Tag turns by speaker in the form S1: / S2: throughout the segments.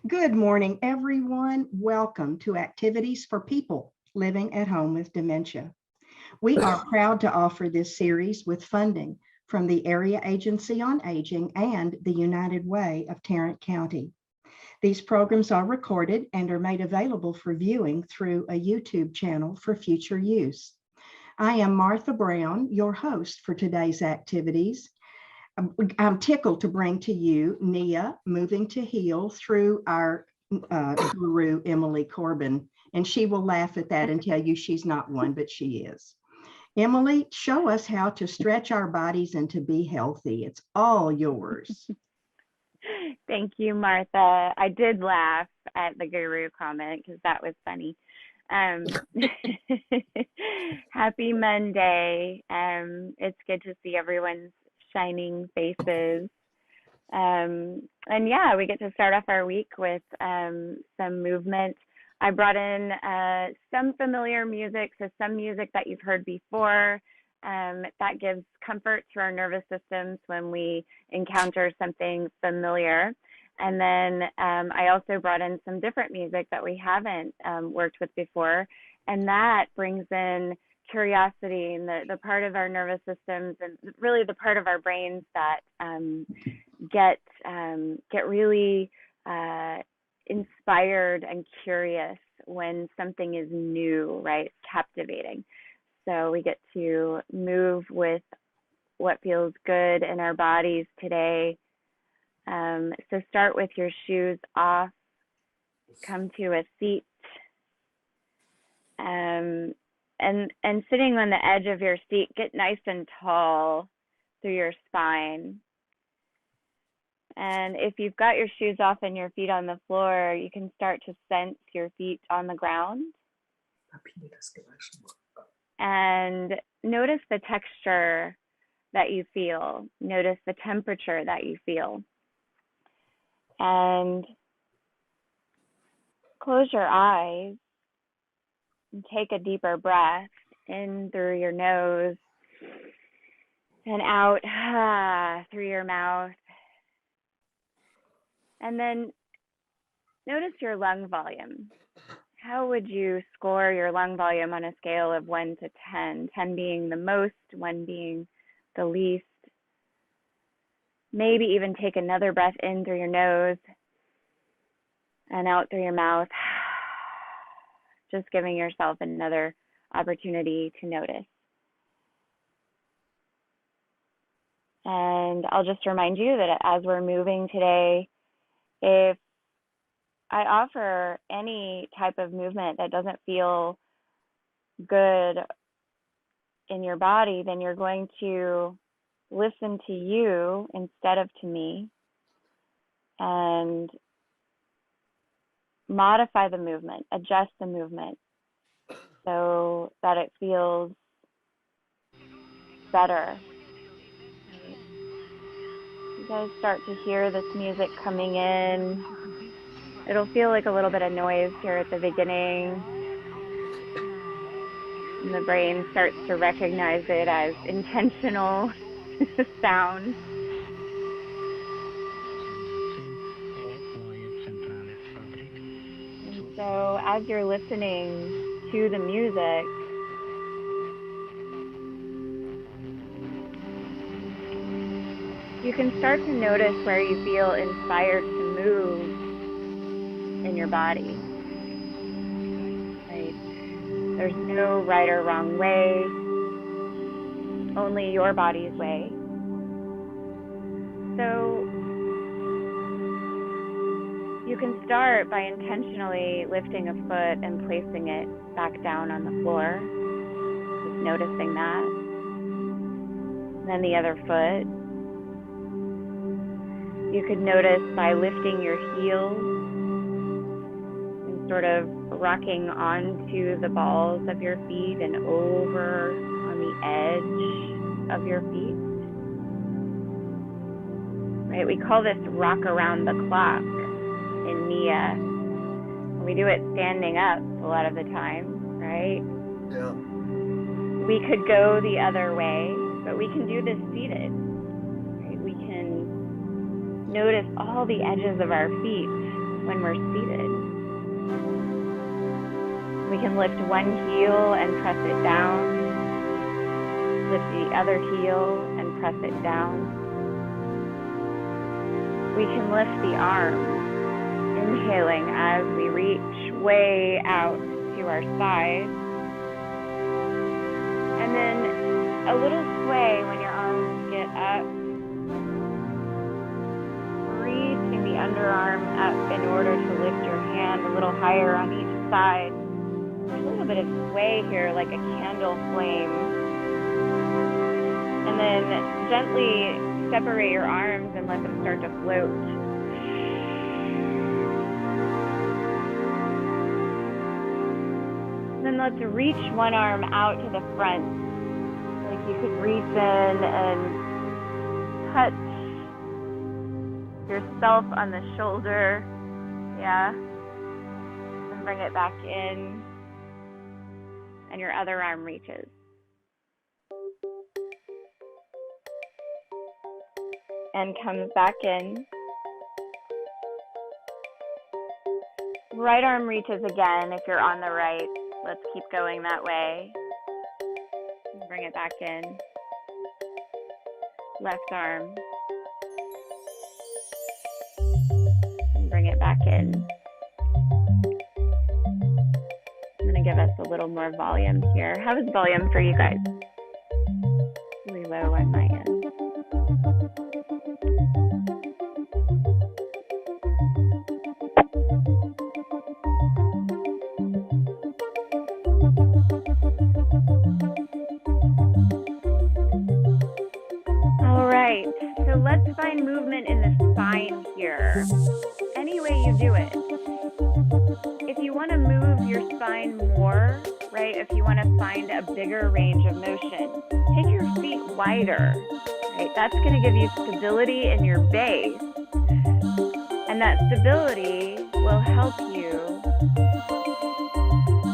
S1: Good morning, everyone. Welcome to Activities for People Living at Home with Dementia. We are proud to offer this series with funding from the Area Agency on Aging and the United Way of Tarrant County. These programs are recorded and are made available for viewing through a YouTube channel for future use. I am Martha Brown, your host for today's activities. I'm tickled to bring to you Nia-Moving to Heal through our guru, Emily Corbin, and she will laugh at that and tell you she's not one, but she is. Emily, show us how to stretch our bodies and to be healthy. It's all yours.
S2: Thank you, Martha. I did laugh at the guru comment because that was funny. Happy Monday. It's good to see everyone's shining faces. And yeah, we get to start off our week with some movement. I brought in some familiar music, so some music that you've heard before. That gives comfort to our nervous systems when we encounter something familiar. And then I also brought in some different music that we haven't worked with before, and that brings in curiosity and the part of our nervous systems and really the part of our brains that get really inspired and curious when something is new, right? Captivating. So we get to move with what feels good in our bodies today. So start with your shoes off, come to a seat, and sitting on the edge of your seat, get nice and tall through your spine. And if you've got your shoes off and your feet on the floor, you can start to sense your feet on the ground. And notice the texture that you feel. Notice the temperature that you feel. And close your eyes and take a deeper breath in through your nose and out through your mouth. And then notice your lung volume. How would you score your lung volume on a scale of 1 to 10? 10 being the most, 1 being the least. Maybe even take another breath in through your nose and out through your mouth. Just giving yourself another opportunity to notice. And I'll just remind you that as we're moving today, if I offer any type of movement that doesn't feel good in your body, then you're going to listen to you instead of to me and modify the movement, adjust the movement so that it feels better. You guys start to hear this music coming in. It'll feel like a little bit of noise here at the beginning. And the brain starts to recognize it as intentional sound. And so as you're listening to the music, you can start to notice where you feel inspired to move in your body. Right? There's no right or wrong way, only your body's way. So you can start by intentionally lifting a foot and placing it back down on the floor, just noticing that. And then the other foot. You could notice by lifting your heels and sort of rocking onto the balls of your feet and over on the edge of your feet. Right? We call this rock around the clock in Nia. We do it standing up a lot of the time, right?
S3: Yeah.
S2: We could go the other way, but we can do this seated. Right? We can notice all the edges of our feet when we're seated. We can lift one heel and press it down. Lift the other heel and press it down. We can lift the arms, inhaling as we reach way out to our side. And then a little sway when your arms get up. Reaching the underarm up in order to lift your hand a little higher on each side. There's a little bit of sway here, like a candle flame. And then gently separate your arms and let them start to float. Then let's reach one arm out to the front. Like you could reach in and touch yourself on the shoulder. Yeah. And bring it back in. And your other arm reaches. And comes back in. Right arm reaches again if you're on the right. Let's keep going that way. Bring it back in. Left arm. And bring it back in. I'm going to give us a little more volume here. How is volume for you guys? Really low on my end. Let's find movement in the spine here. Any way you do it. If you want to move your spine more, right? If you want to find a bigger range of motion, take your feet wider, right? That's going to give you stability in your base. And that stability will help you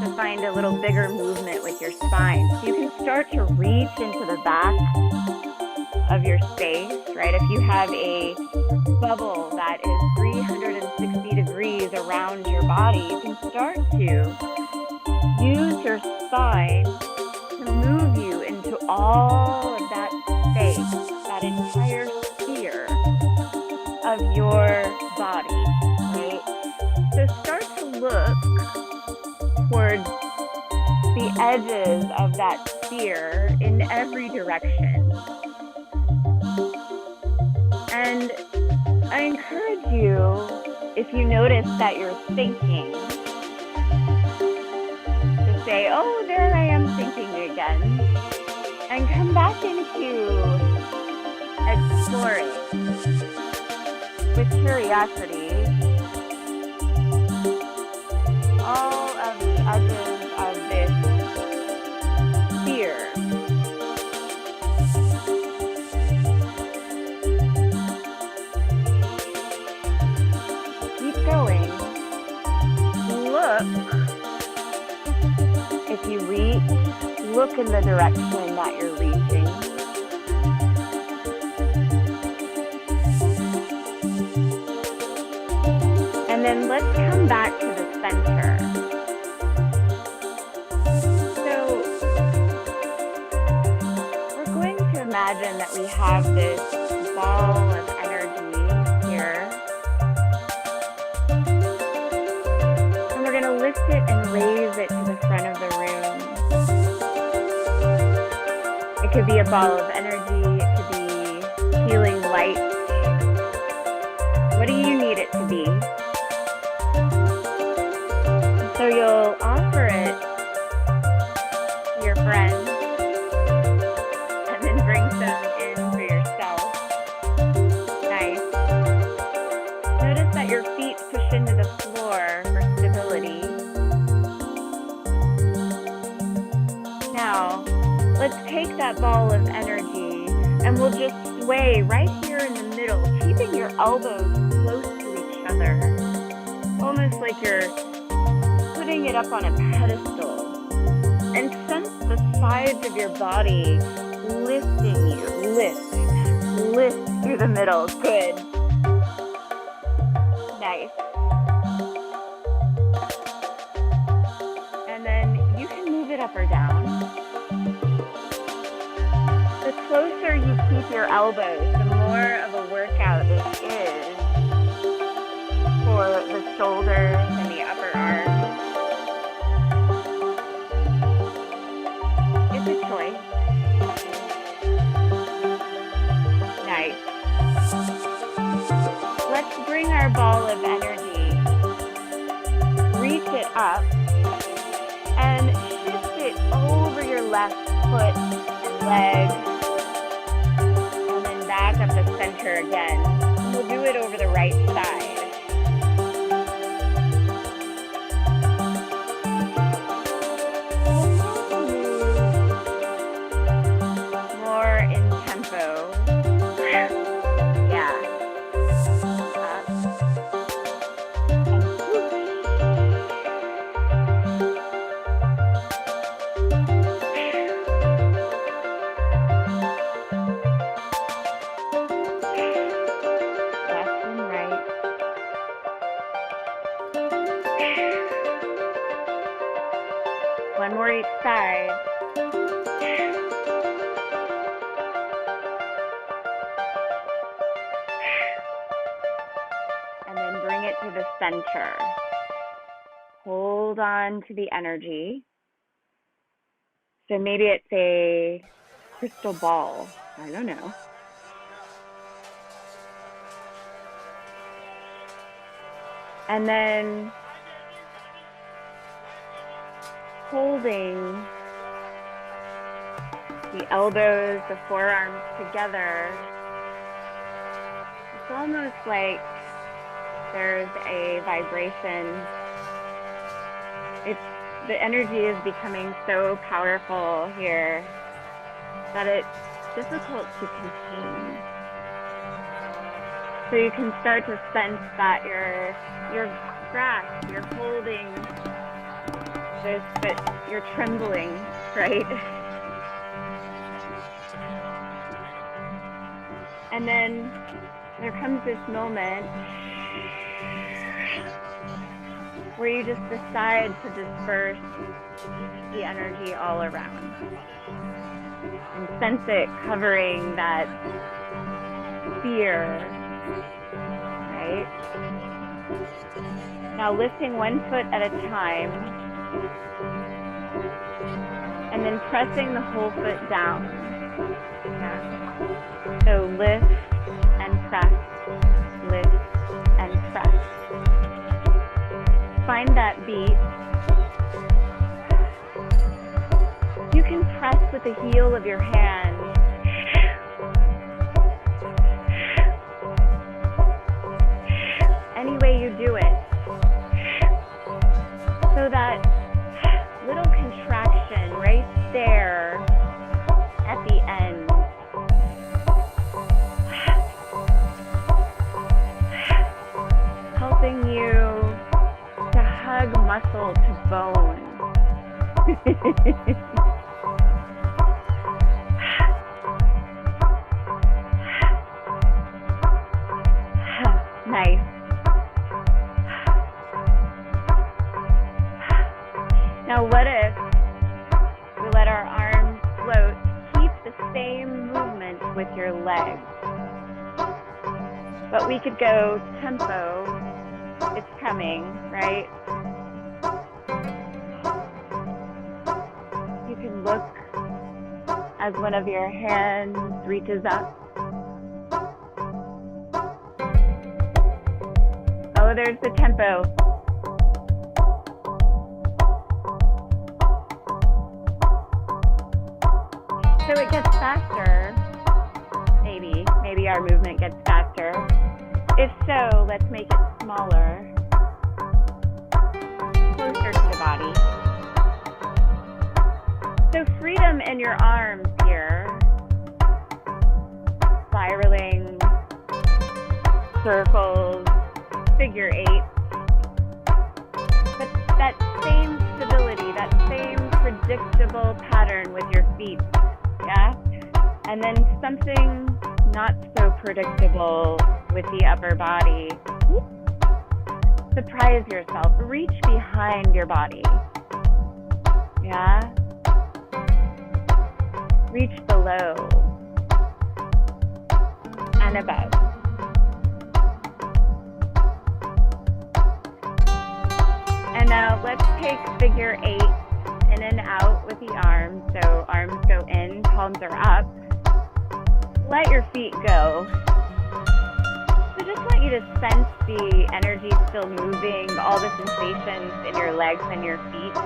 S2: to find a little bigger movement with your spine. So you can start to reach into the back of your space, right? If you have a bubble that is 360 degrees around your body, you can start to use your spine to move you into all of that space, that entire sphere of your body, right? So start to look towards the edges of that sphere in every direction. And I encourage you, if you notice that you're thinking, to say, oh, there I am thinking again, and come back into exploring with curiosity all of the edges of this sphere. Going. Look. If you reach, look in the direction that you're reaching. And then let's come back to the center. So we're going to imagine that we have this ball of energy here. Lift it and raise it to the front of the room. It could be a ball of energy. It could be healing light. What do you need it to be? So you'll offer it to your friends and then bring some in for yourself. Nice. Notice that your feet push into the floor for stability. Now, let's take that ball of energy and we'll just sway right here in the middle, keeping your elbows close to each other. Almost like you're putting it up on a pedestal. And sense the sides of your body lifting you. Lift through the middle. Good. Nice. up or down. The closer you keep your elbows, the more of a workout this is for the shoulders and the upper arms. It's a choice. Nice. Let's bring our ball of energy, reach it up, and shift it over your left foot and leg, and then back up the center again. We'll do it over the right side. More in tempo. Yeah. Up. And whoosh. Left and right. One more each side. And then bring it to the center. Hold on to the energy. So maybe it's a crystal ball. I don't know. And then holding the elbows, the forearms together. It's almost like there's a vibration. The energy is becoming so powerful here that it's difficult to contain. So you can start to sense that your grasp, you're holding this, but you're trembling, right? And then there comes this moment where you just decide to disperse the energy all around and sense it covering that fear, right? Now lifting one foot at a time and then pressing the whole foot down. Yeah. So lift and press, lift and press. Find that beat. You can press with the heel of your hand. Any way you do it. So that little contraction right there at the end. Helping you to hug muscle to bone. Nice. Now what if we let our arms float, keep the same movement with your legs, but we could go tempo. It's coming, right? You can look as one of your hands reaches up. Oh, there's the tempo. So it gets faster. Maybe our movement gets faster. If so, let's make it smaller, closer to the body. So freedom in your arms here, spiraling, circles, figure eight. But that same stability, that same predictable pattern with your feet, yeah? And then something not so predictable with the upper body. Surprise yourself. Reach behind your body. Yeah? Reach below and above. And now let's take figure 8 in and out with the arms. So arms go in, palms are up. Let your feet go. So just want you to sense the energy still moving, all the sensations in your legs and your feet.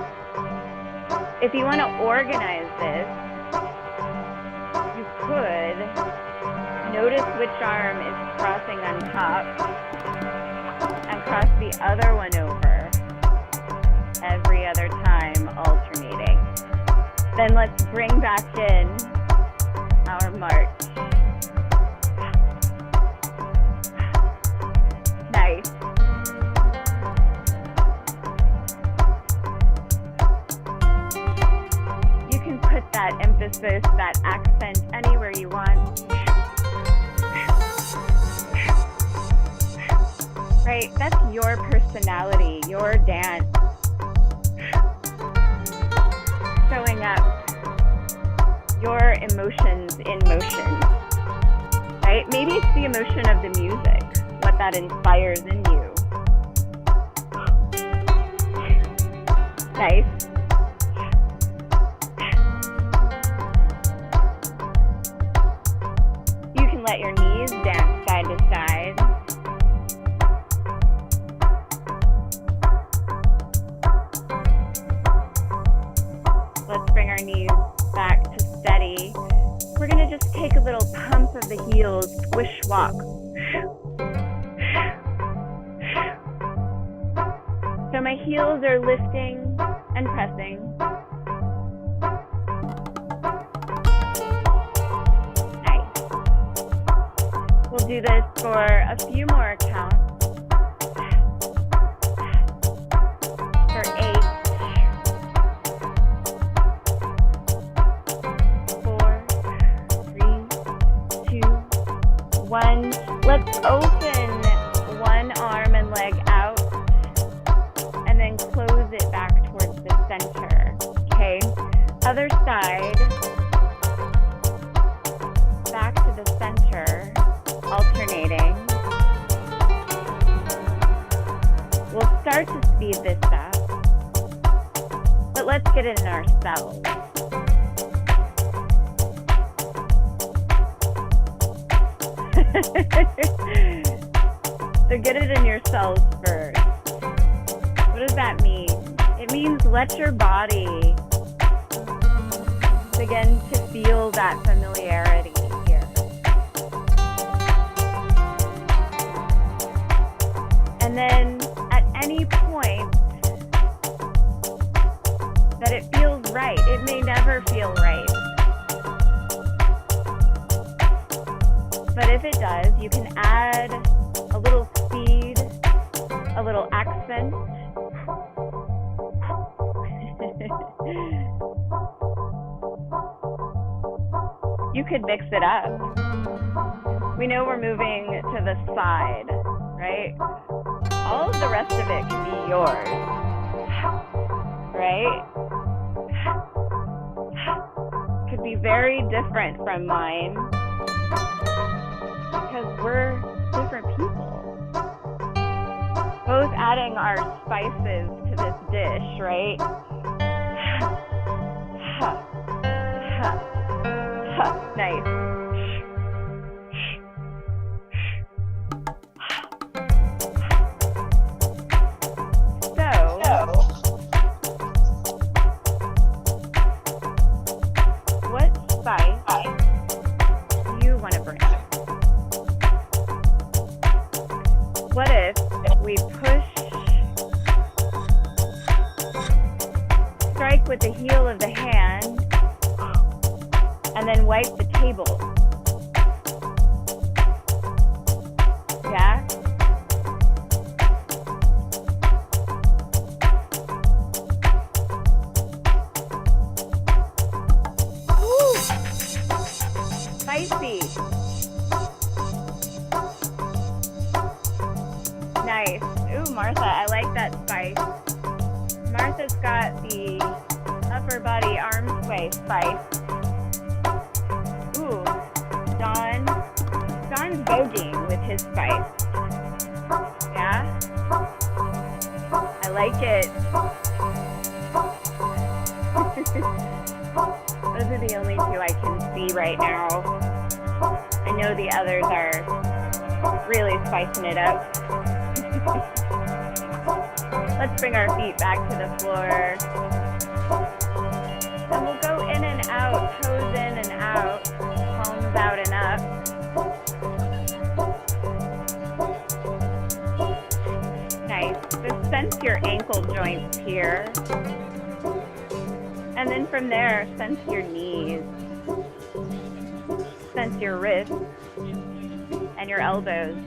S2: If you want to organize this, you could notice which arm is crossing on top and cross the other one over every other time, alternating. Then let's bring back in our march. Nice. You can put that emphasis, that accent anywhere you want. Right? That's your personality, your dance. Showing up, your emotions in motion. Right? Maybe it's the emotion of the music, what that inspires in you. Nice. You can let your knees dance side to side. Let's bring our knees back to steady. We're going to just take a little pump of the heels, squish walk. So my heels are lifting and pressing. Nice. We'll do this for a few more counts. For 8. 4, 3, 2, 1. Let's open one arm and leg out and then close it back towards the center. Okay, other side, back to the center, alternating. We'll start to speed this up, but let's get it in ourselves. So get it in yourselves first. What does that mean? It means let your body begin to feel that familiarity here. And then at any point that it feels right, it may never feel right. But if it does, you can add a little speed, a little accent. You could mix it up. We know we're moving to the side, right? All of the rest of it can be yours, right? Could be very different from mine because we're different people. Both adding our spices to this dish, right? Nice. So, what spice do you want to bring? What if we strike with the heel of the hand, and then wipe the table? Yeah? Woo! Spicy. Nice. Ooh, Martha, I like that spice. Martha's got the upper body arm sway spice. John's voguing with his spice. Yeah? I like it. Those are the only two I can see right now. I know the others are really spicing it up. Let's bring our feet back to the floor. And we'll go in and out, toes in and out, palms out and up. Nice. Just sense your ankle joints here. And then from there, sense your knees. Sense your wrists and your elbows.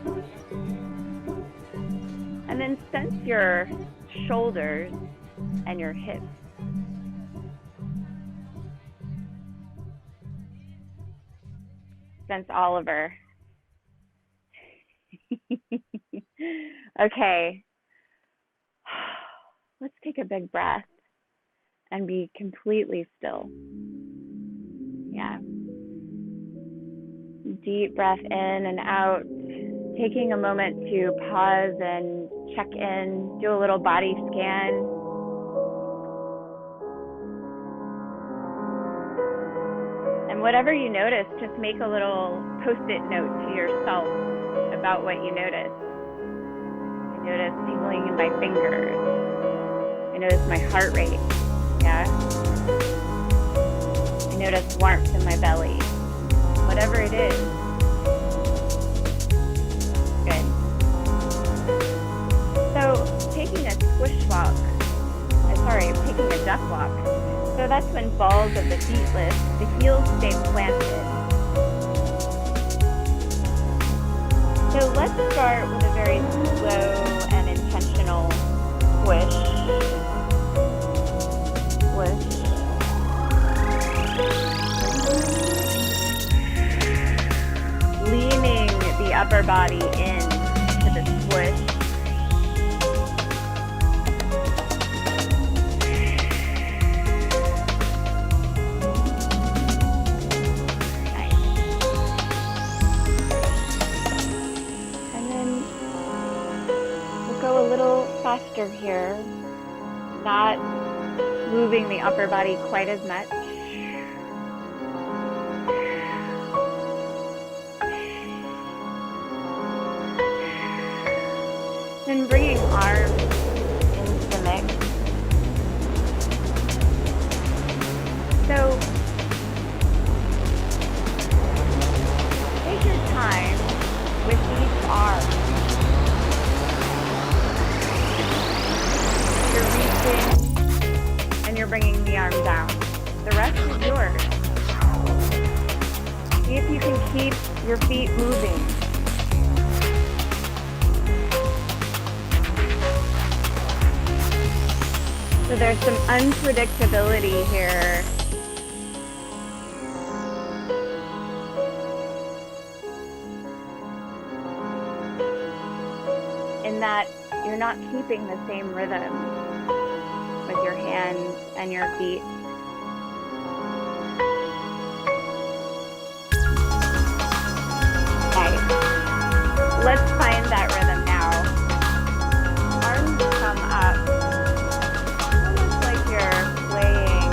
S2: And then sense your shoulders and your hips. Sense Oliver. Okay. Let's take a big breath and be completely still. Yeah. Deep breath in and out. Taking a moment to pause and check in, do a little body scan. And whatever you notice, just make a little post-it note to yourself about what you notice. I notice tingling in my fingers. I notice my heart rate. Yeah. I notice warmth in my belly. Whatever it is. Good. So taking a squish walk, taking a duck walk. So that's when balls of the feet lift, the heels stay planted. So let's start with a very slow and intentional squish. Squish. Leaning the upper body in to the squish. Faster here, not moving the upper body quite as much. Then bringing arms into the mix. So take your time with each arm. You're reaching and you're bringing the arm down. The rest is yours. See if you can keep your feet moving. So there's some unpredictability here. In that you're not keeping the same rhythm with your hands and your feet. Nice. Let's find that rhythm now. Arms come up, almost like you're playing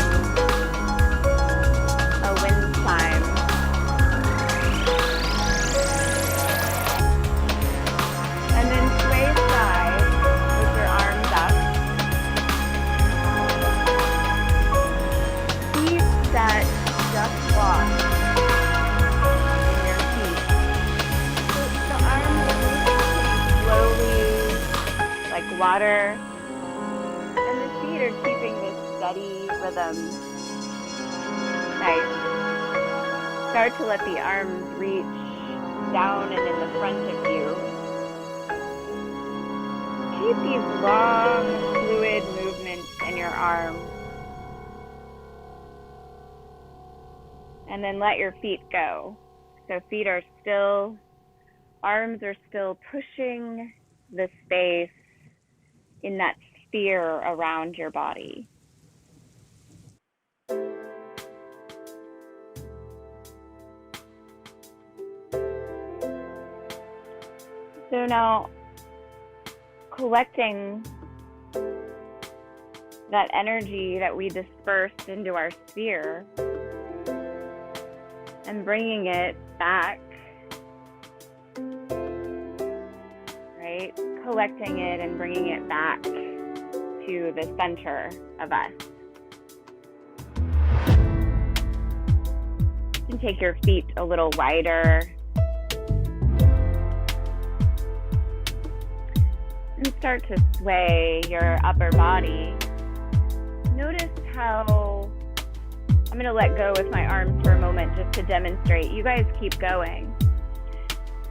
S2: a wind chime. And then sway side with your arms up. Keep that duck walk in your feet. So the arms are moving slowly, like water, and the feet are keeping this steady rhythm. Nice. Start to let the arms reach down and in the front of you. Keep these long, fluid movements in your arms. And then let your feet go. So feet are still, arms are still pushing the space in that sphere around your body. now, collecting that energy that we dispersed into our sphere and bringing it back, right? Collecting it and bringing it back to the center of us. You can take your feet a little wider and start to sway your upper body. Notice how, I'm going to let go with my arms for a moment just to demonstrate. You guys keep going.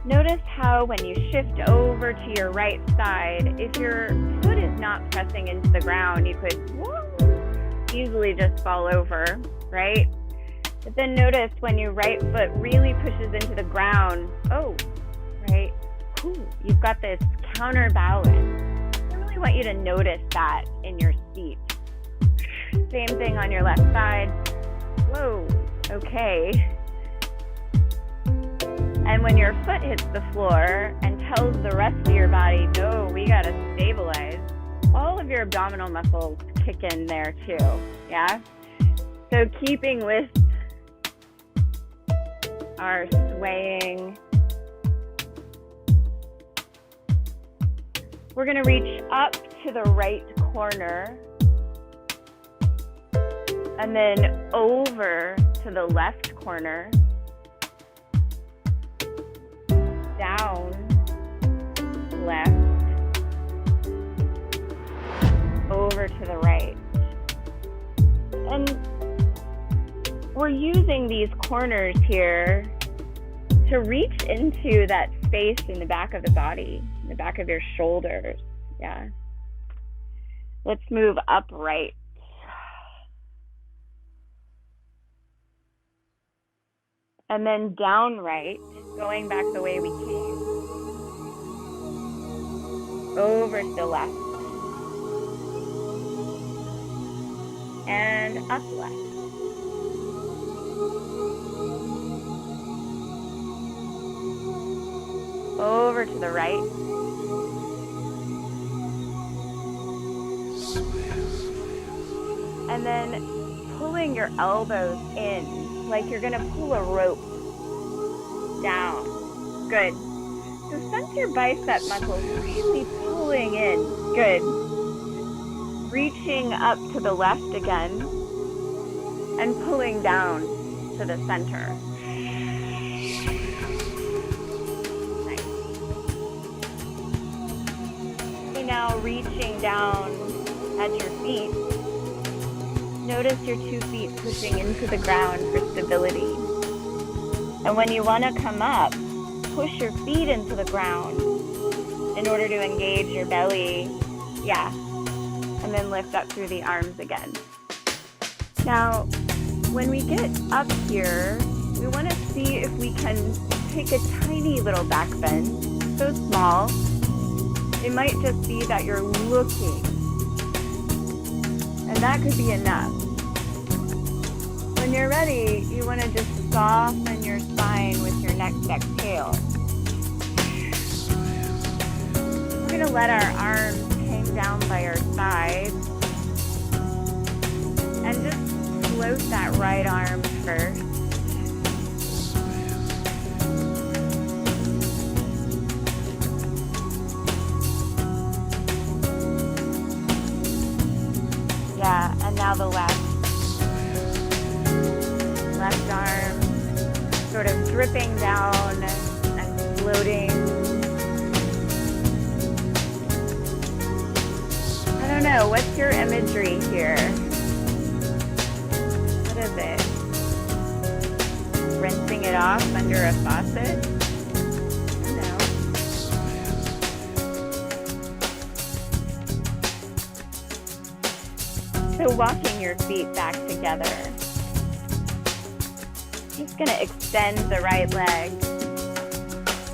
S2: Notice how when you shift over to your right side, if your foot is not pressing into the ground, you could easily just fall over, right? But then notice when your right foot really pushes into the ground, right? You've got this counterbalance. I really want you to notice that in your seat. Same thing on your left side. Whoa, okay. And when your foot hits the floor and tells the rest of your body, no, we gotta stabilize, all of your abdominal muscles kick in there too, yeah? So keeping with our swaying, we're gonna reach up to the right corner and then over to the left corner, down, left, over to the right. And we're using these corners here to reach into that space in the back of the body, in the back of your shoulders, yeah. Let's move upright. And then down right, going back the way we came. Over to the left. And up left. Over to the right. And then pulling your elbows in, like you're gonna pull a rope down. Good. So sense your bicep muscles really pulling in. Good. Reaching up to the left again and pulling down to the center. Nice. So now reaching down at your feet. Notice your 2 feet pushing into the ground for stability. And when you want to come up, push your feet into the ground in order to engage your belly. Yeah. And then lift up through the arms again. Now, when we get up here, we want to see if we can take a tiny little back bend. So small. It might just be that you're looking. And that could be enough. When you're ready, you want to just soften your spine with your next exhale. We're going to let our arms hang down by our sides. And just float that right arm first. Yeah, and now the left arm sort of dripping down and floating. I don't know, what's your imagery here? What is it? Rinsing it off under a faucet? I don't know. So walking your feet back together. Just going to extend the right leg.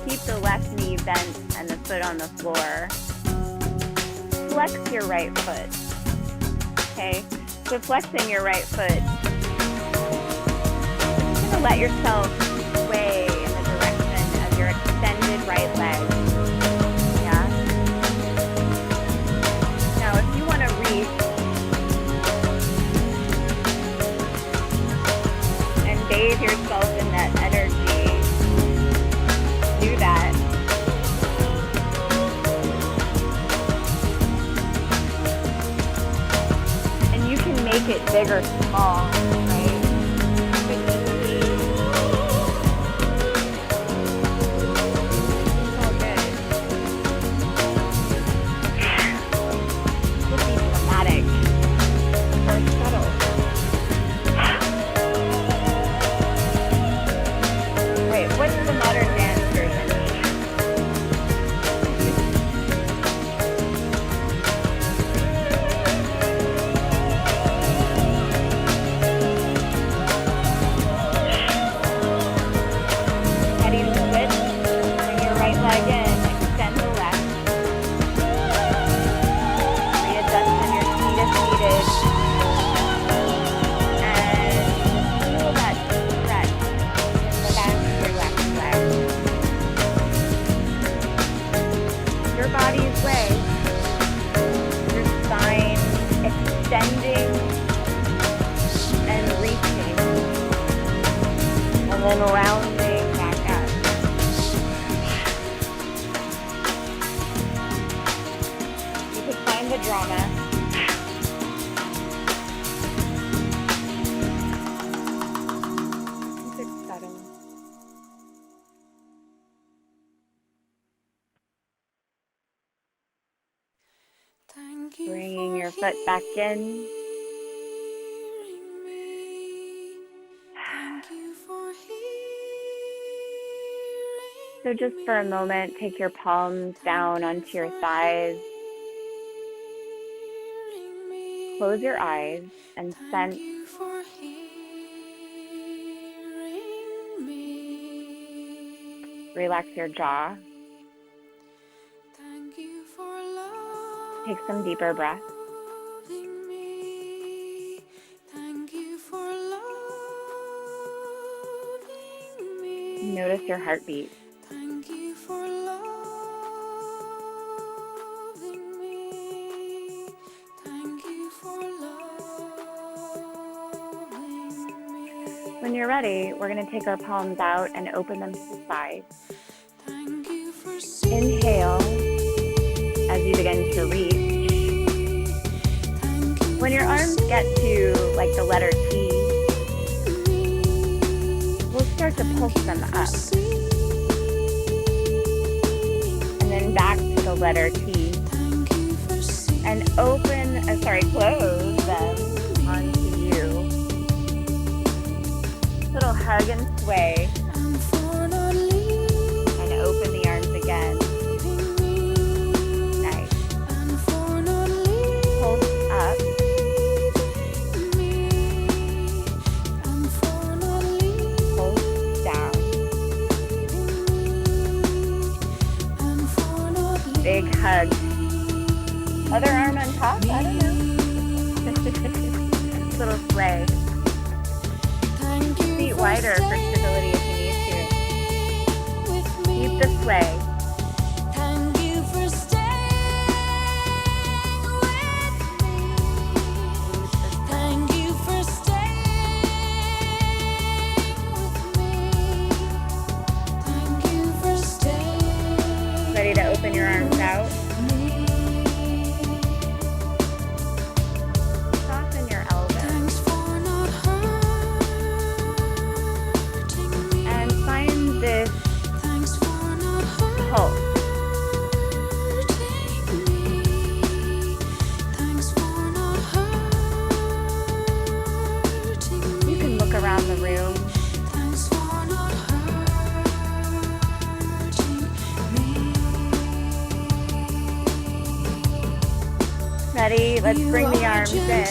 S2: Keep the left knee bent and the foot on the floor. Flex your right foot. Okay? So flexing your right foot. You're going to let yourself sway in the direction of your extended right leg. make it big or small, right? Big and it's all good. Just be dramatic or subtle. Wait, what's the modern dance version? Heading switch, bring your right leg in, extend the left. Readjust on your feet if needed. And feel that stretch in the back of your left leg. Your body's way. Your spine extending and reaching. And then rounding back up. You could find the drama. You could settle. Bringing your foot back in. So just for a moment, take your palms down onto your thighs. Close your eyes and sense relax your jaw. Take some deeper breaths. Notice your heartbeat. When you're ready, we're going to take our palms out and open them to the sides. Inhale as you begin to reach. When your arms get to like the letter T, we'll start to pulse them up. And then back to the letter T. And close them onto you. Little hug and sway. And open the arms again. Nice. Pulse up. Pulse down. Big hug. Other arm on top? I don't know. Little sway. Feet wider for stability if you need to. Keep the sway. Ready to open your arms out. Soften your elbows. And find this pulse. You can look around the room. Ready? Let's bring the arms in.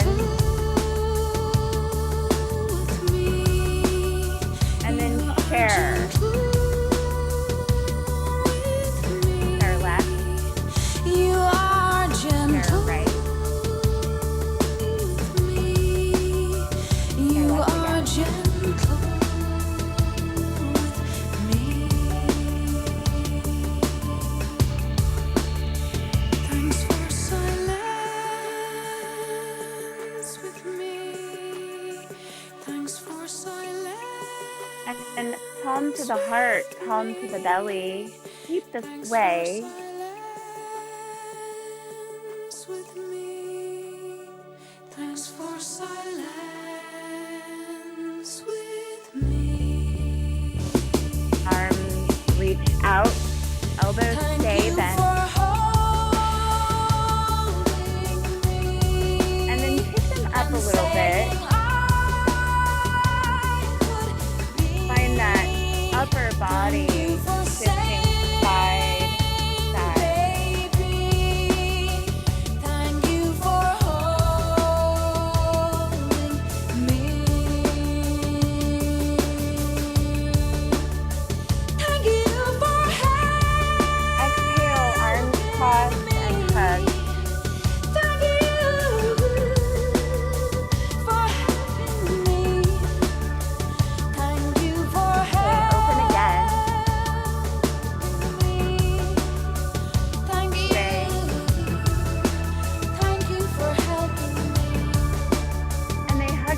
S2: And then chair. Chair left. Chair right. Chair left again. And palm to the heart, palm to the belly. Keep the sway.
S3: Thanks for silence.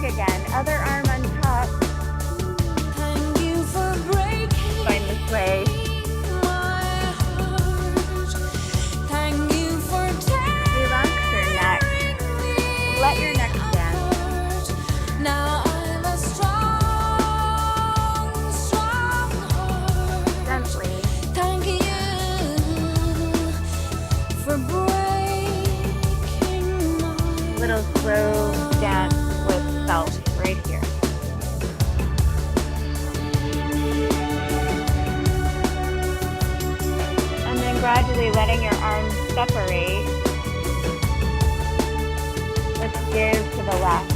S2: again. Other arm on top.
S3: Thank you for breaking
S2: Find the sway.
S3: my heart. Thank you for
S2: Relax your neck. Let your neck stand.
S3: apart. Now I'm a strong, strong heart.
S2: Gently.
S3: Thank you for breaking my
S2: Little slow dance with self right here. And then gradually letting your arms separate. Let's give to the left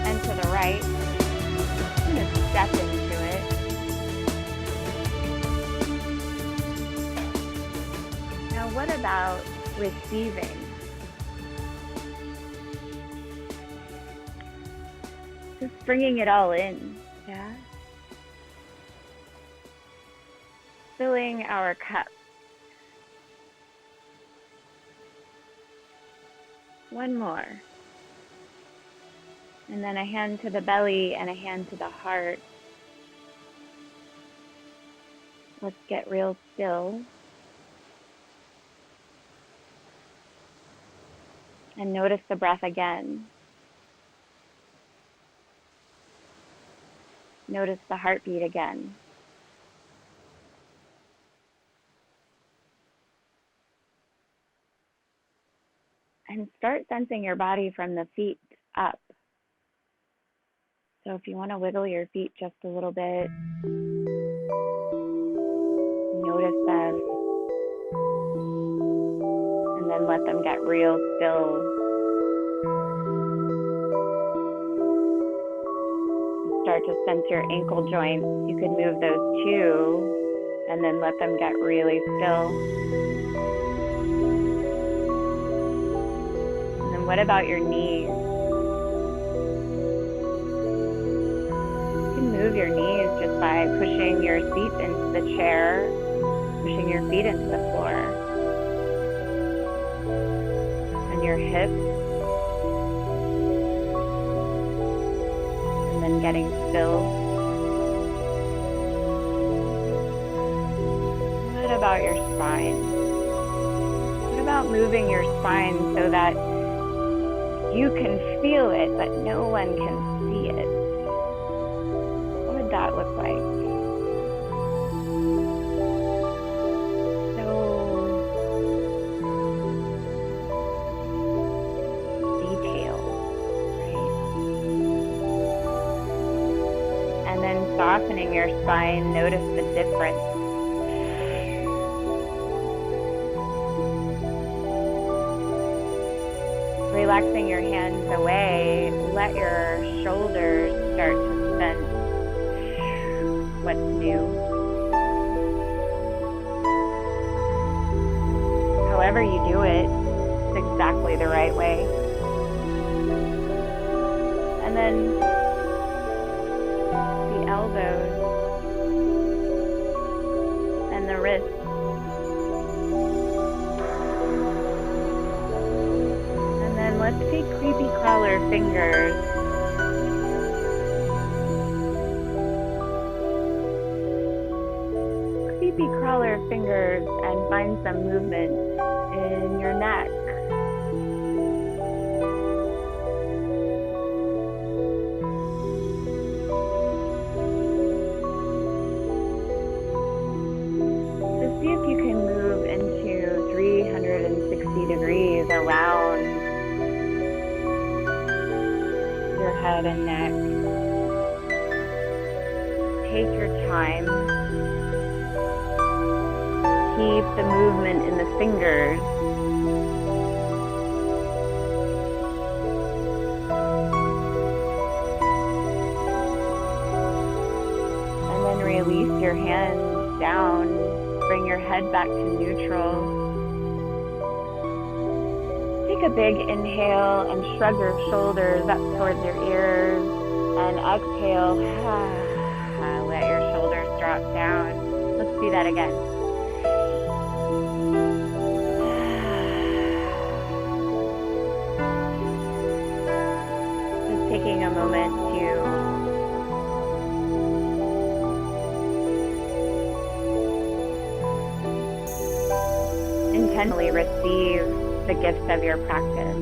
S2: and to the right. I'm going to step into it. Now, what about receiving? Just bringing it all in, yeah? Filling our cup. One more. And then a hand to the belly and a hand to the heart. Let's get real still. And notice the breath again. Notice the heartbeat again. And start sensing your body from the feet up. So if you want to wiggle your feet just a little bit, notice them. And then let them get real still. Start to sense your ankle joints. You could move those too, and then let them get really still. And then what about your knees? You can move your knees just by pushing your seat into the chair, pushing your feet into the floor. And your hips. And then getting still. What about your spine? What about moving your spine so that you can feel it, but no one can see it? What would that look like? So detailed, right? And then softening your spine, notice the difference. Relaxing your hands away, let your shoulders start to sense what's new. However you do it, it's exactly the right way. And then the elbows and the wrists. Let's take creepy crawler fingers. Creepy crawler fingers and find some movement in your neck. So see if you can move into 360 degrees around your head and neck. Take your time. Keep the movement in the fingers. And then release your hands down. Bring your head back to neutral. Take a big inhale and shrug your shoulders up towards your ears, and exhale, let your shoulders drop down. Let's do that again. moment to intentionally receive the gifts of your practice.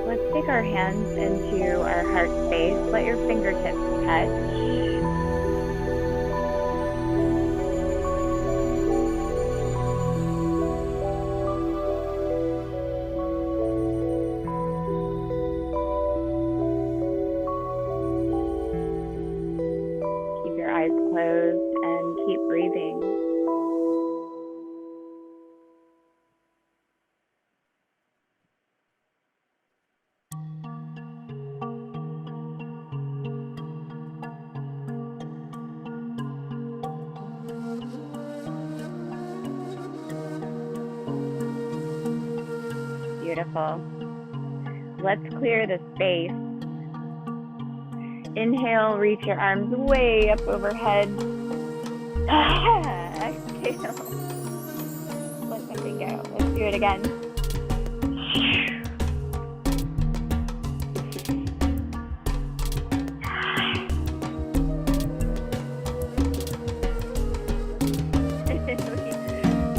S2: Let's take our hands into our heart space. Let your fingertips touch. Keep your eyes closed and keep breathing. Beautiful. Let's clear the space. Inhale, reach your arms way up overhead. Exhale. Let something go. Let's do it again.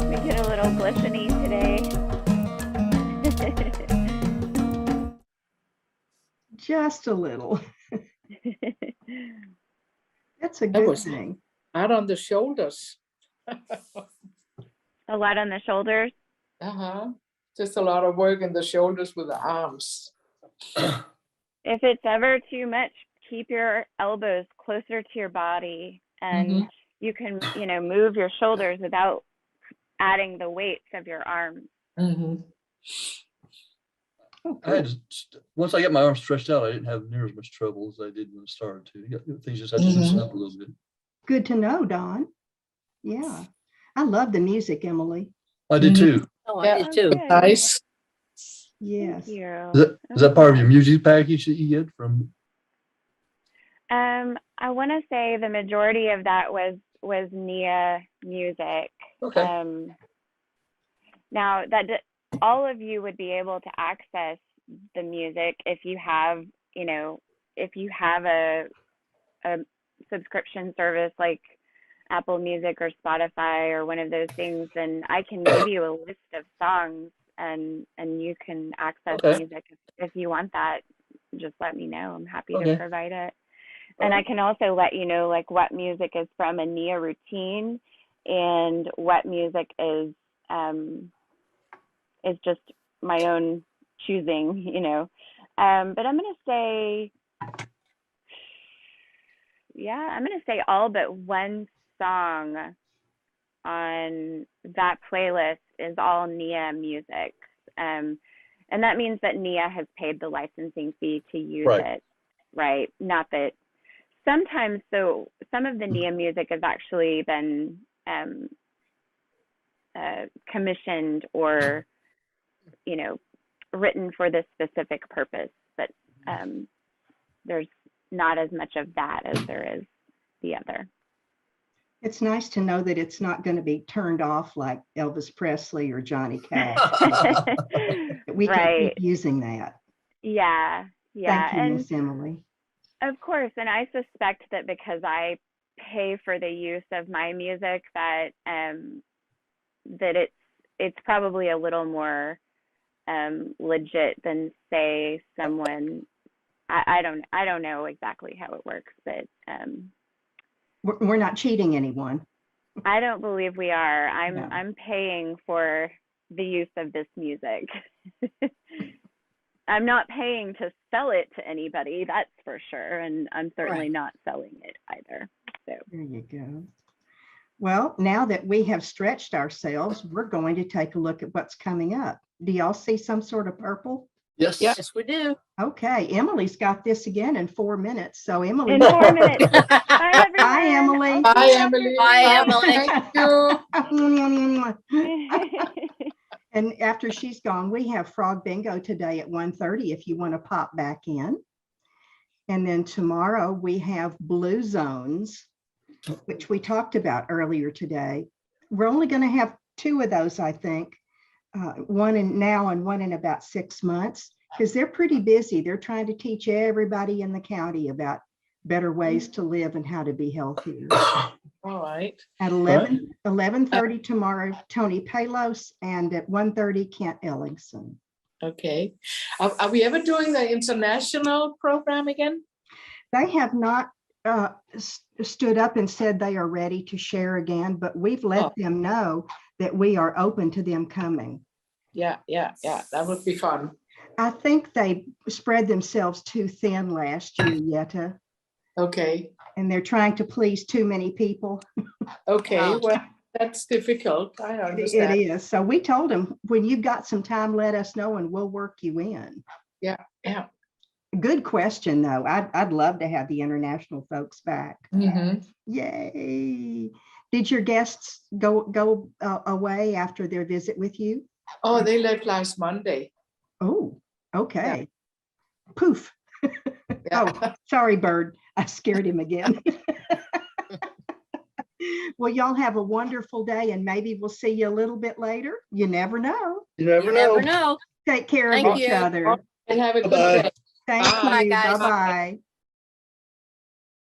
S2: We get a little glishany today.
S1: Just a little. That's a good
S4: was-
S1: thing.
S4: Out on the shoulders.
S2: A lot on the shoulders.
S4: Just a lot of work in the shoulders with the arms.
S2: If it's ever too much, keep your elbows closer to your body, and you can, move your shoulders without adding the weights of your arms.
S5: Once I got my arms stretched out, I didn't have near as much trouble as I did when I started to. Things just had to loosen up a little bit.
S1: Good to know, Dawn. Yeah. I love the music, Emily.
S5: I did too.
S6: Oh,
S4: Yeah.
S6: I did too.
S2: Good.
S4: Nice.
S1: Yes.
S2: Thank you.
S5: Is that part of your music package that you get from?
S2: I want to say the majority of that was Nia-Moving.
S5: Okay.
S2: Now that all of you would be able to access the music if you have, a subscription service like Apple Music or Spotify or one of those things, then I can give you a list of songs and you can access music if you want that. Just let me know. I'm happy to provide it. And I can also let you know like what music is from a Nia routine and what music is just my own choosing, But I'm gonna say, all but one song on that playlist is all Nia music. And that means that Nia has paid the licensing fee to use it, right? Not that sometimes, so some of the Nia music has actually been commissioned or, written for this specific purpose, but there's not as much of that as there is the other.
S1: It's nice to know that it's not going to be turned off like Elvis Presley or Johnny Cash. We can keep using that.
S2: Yeah.
S1: Thank you,
S2: And
S1: Miss Emily.
S2: of course, and I suspect that because I pay for the use of my music, that that it's probably a little more legit than say someone. I don't know exactly how it works, but
S1: We're not cheating anyone.
S2: I don't believe we are.
S1: No.
S2: I'm paying for the use of this music. I'm not paying to sell it to anybody, that's for sure, and I'm certainly not selling it either. So
S1: There you go. Well, now that we have stretched ourselves, we're going to take a look at what's coming up. Do y'all see some sort of purple?
S5: Yes.
S6: Yes, we do.
S1: Okay, Emily's got this again in 4 minutes. So Emily.
S2: in 4 minutes. Bye, everyone.
S1: Hi, Emily.
S2: I'll see
S4: Bye,
S2: you after
S4: Emily.
S6: Bye,
S2: class.
S6: Emily.
S4: Thank you.
S1: Emily. And after she's gone, we have frog bingo today at 1:30 if you want to pop back in. And then tomorrow we have blue zones, which we talked about earlier today. We're only going to have 2 of those, I think, one in now and one in about 6 months, because they're pretty busy. They're trying to teach everybody in the county about better ways to live and how to be healthier.
S4: All right.
S1: At 11:30 tomorrow, Tony Palos, and at 1:30, Kent Ellingson.
S4: Okay. Are we ever doing the international program again?
S1: They have not stood up and said they are ready to share again, but we've let them know that we are open to them coming.
S4: Yeah. That would be fun.
S1: I think they spread themselves too thin last year, Yetta,
S4: Okay.
S1: and they're trying to please too many people.
S4: Okay. Well, that's difficult. I
S1: It
S4: understand.
S1: is. So we told them, when you've got some time, let us know and we'll work you in.
S4: Yeah.
S1: Good question, though. I'd love to have the international folks back.
S4: Mhm.
S1: Yay. Did your guests go away after their visit with you?
S4: Oh, they left last Monday.
S1: Oh, okay. Poof.
S4: Yeah.
S1: Oh, sorry, Bird. I scared him again. Well, y'all have a wonderful day, and maybe we'll see you a little bit later. You never know.
S5: You never
S6: You
S5: know.
S6: never know.
S1: Take care
S6: Thank
S1: of each
S6: you.
S1: other.
S4: And have a good
S5: Bye-bye.
S4: day.
S1: Thank
S4: Bye,
S1: you.
S6: guys.
S1: Bye-bye.